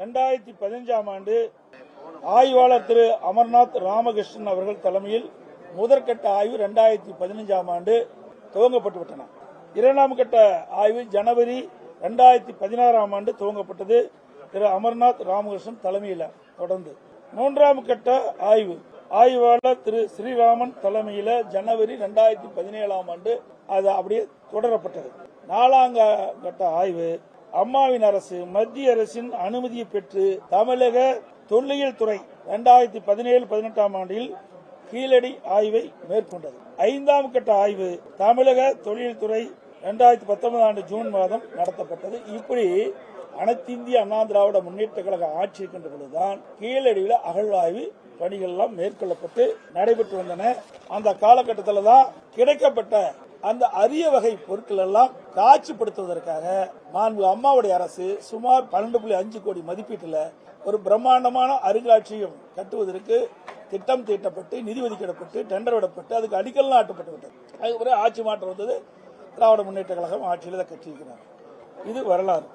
2015ஆம் ஆண்டு ஆய்வாளர் திரு அமர்நாத் ராமகிருஷ்ணன் அவர்கள் தலைமையில் முதற்கட்ட ஆய்வு 2015ஆம் ஆண்டு துவங்கப்பட்டுவிட்டன. இரண்டாம் கட்ட ஆய்வு ஜனவரி 2016ஆம் ஆண்டு துவங்கப்பட்டது. திரு அமர்நாத் ராமகிருஷ்ணன் தலைமையில் தொடர்ந்து மூன்றாம் கட்ட ஆய்வு ஆய்வாளர் திரு ஸ்ரீராமன் தலைமையில் ஜனவரி 2017ஆம் ஆண்டு அது அப்படியே தொடரப்பட்டது. நாலாம் கட்ட ஆய்வு அம்மாவின் அரசு மத்திய அரசின் அனுமதியை பெற்று தமிழக தொல்லியல் துறை 2017-18ஆம் ஆண்டில் கீழடி ஆய்வை மேற்கொண்டது. ஐந்தாம் கட்ட ஆய்வு தமிழக தொல்லியல் துறை 2019 ஆண்டு ஜூன் மாதம் நடத்தப்பட்டது. இப்படி அனைத்திந்திய அண்ணா திராவிட முன்னேற்ற கழக ஆட்சி இருக்கின்ற பொழுதுதான் கீழடியில் அகழ்வாய்வு பணிகள் எல்லாம் மேற்கொள்ளப்பட்டு நடைபெற்று வந்தன. அந்த காலகட்டத்தில் தான் கிடைக்கப்பட்ட அந்த அரிய வகை பொருட்கள் எல்லாம் காட்சிப்படுத்துவதற்காக மாண்பு அம்மாவுடைய அரசு சுமார் 12.5 கோடி மதிப்பீட்டில் ஒரு பிரம்மாண்டமான அருங்காட்சியகம் கட்டுவதற்கு திட்டம் தீட்டப்பட்டு நிதி ஒதுக்கிடப்பட்டு டெண்டர் விடப்பட்டு அதுக்கு அடிக்கல் நாட்டப்பட்டு விட்டது. அதுக்கு பிறகு ஆட்சி மாற்றம் வந்தது. திராவிட முன்னேற்ற கழகம் ஆட்சியில் கட்சியிருக்கிறார். இது வரலாறு.